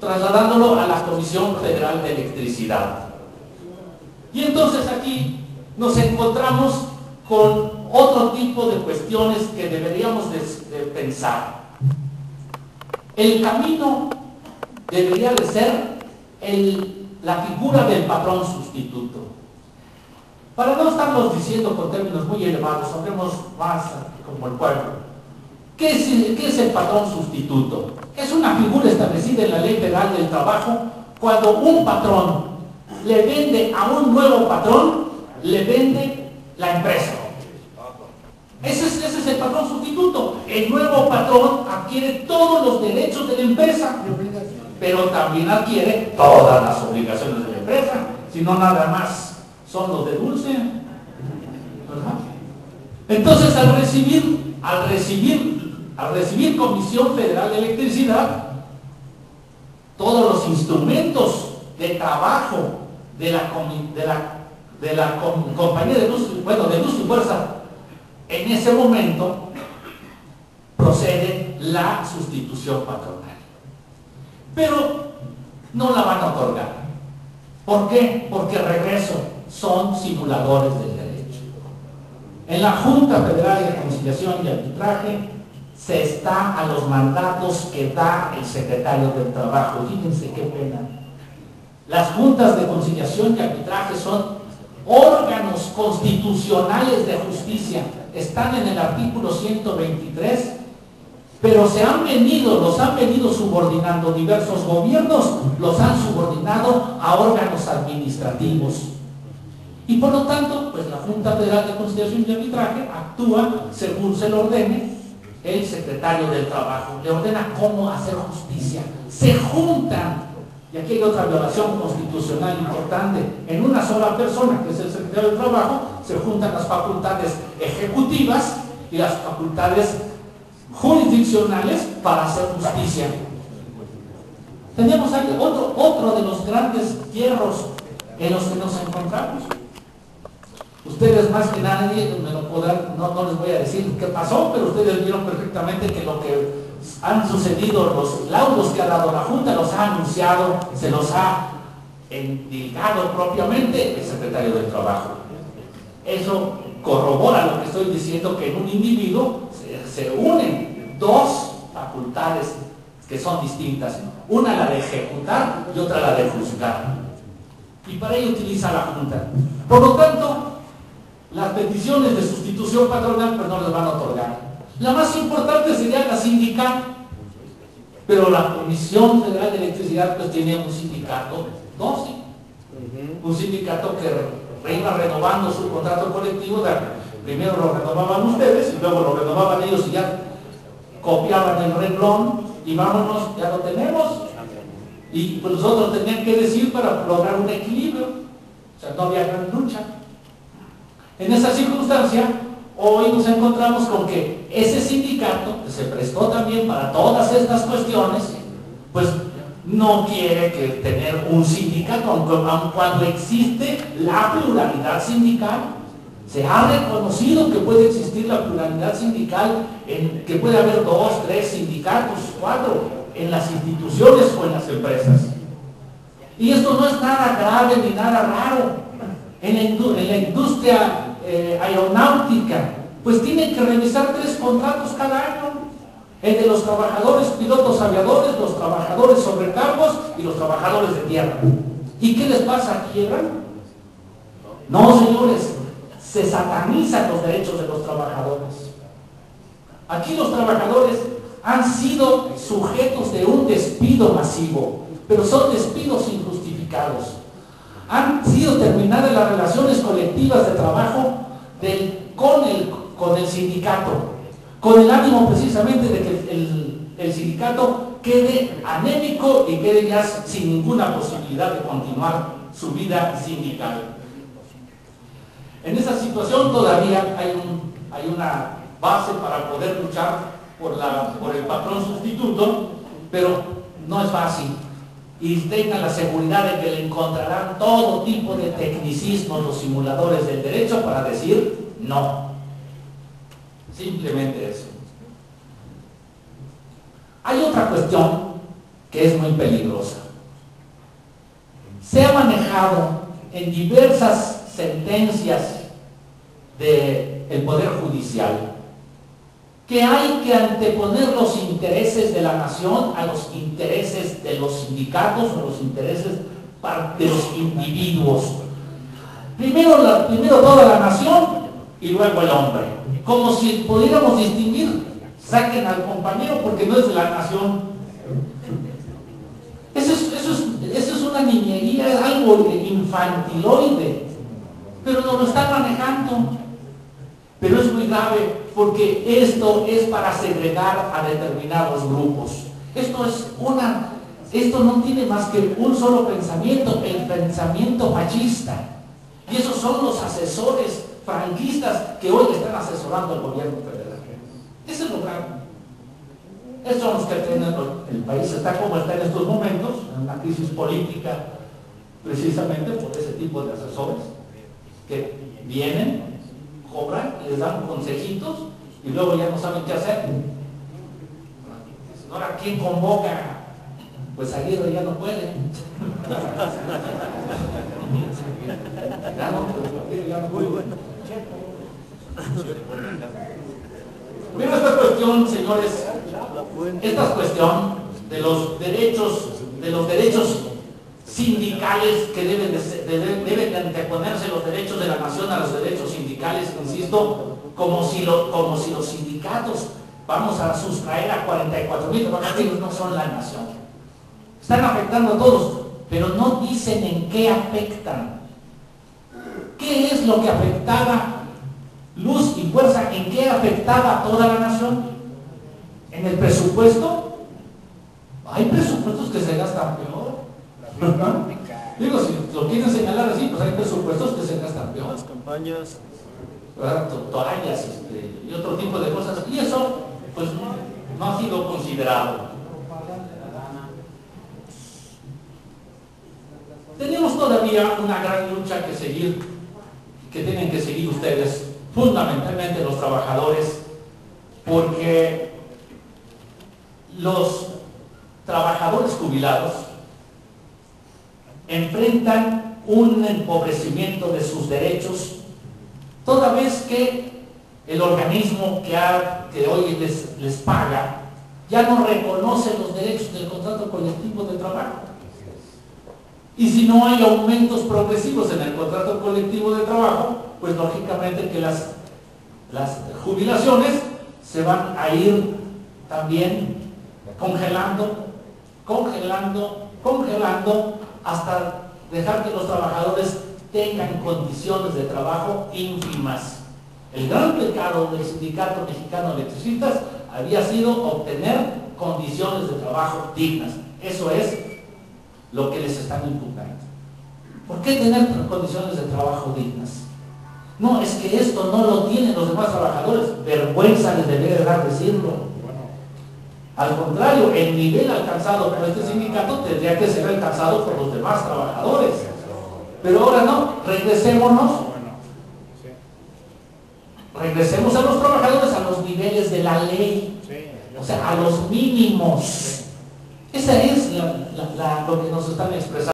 trasladándolo a la Comisión Federal de Electricidad. Y entonces aquí nos encontramos con otro tipo de cuestiones que deberíamos de pensar. El camino debería de ser la figura del patrón sustituto. Para no estarnos diciendo con términos muy elevados, hablemos más como el pueblo. ¿Qué es el patrón sustituto? Es una figura establecida en la Ley Federal del Trabajo cuando un patrón le vende a un nuevo patrón, le vende la empresa. Ese es el patrón sustituto. El nuevo patrón adquiere todos los derechos de la empresa, pero también adquiere todas las obligaciones de la empresa, si no nada más son los de dulce, ¿verdad? Entonces al recibir Comisión Federal de Electricidad, todos los instrumentos de trabajo de la compañía de luz, de luz y fuerza, en ese momento procede la sustitución patronal. Pero no la van a otorgar. ¿Por qué? Porque regreso, son simuladores del derecho. En la Junta Federal de Conciliación y Arbitraje se está a los mandatos que da el secretario del Trabajo. Fíjense qué pena. Las juntas de conciliación y arbitraje son órganos constitucionales de justicia. Están en el artículo 123, pero los han venido subordinando diversos gobiernos, los han subordinado a órganos administrativos. Y por lo tanto, pues la Junta Federal de Conciliación y Arbitraje actúa según se le ordene el secretario del Trabajo, le ordena cómo hacer justicia. Se juntan, y aquí hay otra violación constitucional importante, en una sola persona, que es el secretario del Trabajo, se juntan las facultades ejecutivas y las facultades jurisdiccionales para hacer justicia. Tenemos ahí otro de los grandes hierros en los que nos encontramos. Ustedes más que nadie me lo podrán, no les voy a decir qué pasó, pero ustedes vieron perfectamente que lo que han sucedido, los laudos que ha dado la Junta, los ha anunciado, se los ha indicado propiamente el secretario del Trabajo. Eso corrobora lo que estoy diciendo, que en un individuo se unen dos facultades que son distintas, una la de ejecutar y otra la de juzgar, y para ello utiliza la Junta. Por lo tanto, las peticiones de sustitución patronal pues no les van a otorgar. La más importante sería la sindical, pero la Comisión Federal de Electricidad pues tiene un sindicato, un sindicato que iba renovando su contrato colectivo. Primero lo renovaban ustedes y luego lo renovaban ellos y ya copiaban el renglón y vámonos, ya lo tenemos. Y pues los otros tenían que decir para lograr un equilibrio. O sea, no había gran lucha. En esa circunstancia, hoy nos encontramos con que ese sindicato, que se prestó también para todas estas cuestiones, pues no quiere tener un sindicato, aun cuando existe la pluralidad sindical. Se ha reconocido que puede existir la pluralidad sindical, que puede haber 2, 3 sindicatos, 4, en las instituciones o en las empresas. Y esto no es nada grave ni nada raro. En la industria aeronáutica, pues tienen que revisar 3 contratos cada año. El de los trabajadores pilotos aviadores, los trabajadores sobrecargos y los trabajadores de tierra. ¿Y qué les pasa? ¿Quiebran? No, señores, se satanizan los derechos de los trabajadores. Aquí los trabajadores han sido sujetos de un despido masivo, pero son despidos injustificados. Han sido terminadas las relaciones colectivas de trabajo con el sindicato, con el ánimo precisamente de que el sindicato quede anémico y quede ya sin ninguna posibilidad de continuar su vida sindical. En esa situación todavía hay una base para poder luchar por el patrón sustituto, pero no es fácil. Y tengan la seguridad de que le encontrarán todo tipo de tecnicismos los simuladores del derecho para decir no. Simplemente eso. Hay otra cuestión que es muy peligrosa. Se ha manejado en diversas sentencias del Poder Judicial que hay que anteponer los intereses de la nación a los intereses de los sindicatos o los intereses de los individuos. Primero toda la nación y luego el hombre. Como si pudiéramos distinguir, saquen al compañero porque no es de la nación. Eso es una niñería, es algo infantiloide, pero nos lo están manejando. Pero es muy grave porque esto es para segregar a determinados grupos. Esto no tiene más que un solo pensamiento, el pensamiento fascista. Y esos son los asesores franquistas que hoy están asesorando al gobierno federal. Ese es lo grave. Estos son los que tienen el país está como está en estos momentos, en una crisis política, precisamente por ese tipo de asesores que vienen, cobran, les dan consejitos y luego ya no saben qué hacer. Ahora, ¿quién convoca? Pues Aguirre ya no puede. Ya no puede. Mira esta cuestión, señores, esta cuestión de los derechos sindicales que deben de anteponerse los derechos de la nación a los derechos sindicales, insisto, como si los sindicatos vamos a sustraer a 44,000 trabajadores, no son la nación. Están afectando a todos, pero no dicen en qué afectan. ¿Qué es lo que afectaba Luz y Fuerza? ¿En qué afectaba a toda la nación? ¿En el presupuesto? Hay presupuestos que se gastan peor. Digo, si lo quieren señalar así, pues hay presupuestos que se gastan peor. Las campañas, toallas y otro tipo de cosas. Y eso, pues, no ha sido considerado. Tenemos todavía una gran lucha que seguir, que tienen que seguir ustedes, fundamentalmente los trabajadores, porque los trabajadores jubilados enfrentan un empobrecimiento de sus derechos, toda vez que el organismo que hoy les paga ya no reconoce los derechos del contrato colectivo de trabajo. Y si no hay aumentos progresivos en el contrato colectivo de trabajo, pues lógicamente que las jubilaciones se van a ir también congelando hasta dejar que los trabajadores tengan condiciones de trabajo ínfimas. El gran pecado del Sindicato Mexicano de Electricistas había sido obtener condiciones de trabajo dignas. Eso es lo que les están impugnando. ¿Por qué tener condiciones de trabajo dignas? No, es que esto no lo tienen los demás trabajadores. Vergüenza les debería dar decirlo. Al contrario, el nivel alcanzado por este sindicato tendría que ser alcanzado por los demás trabajadores. Pero ahora no, regresemos a los trabajadores a los niveles de la ley, o sea, a los mínimos. Esa es lo que nos están expresando.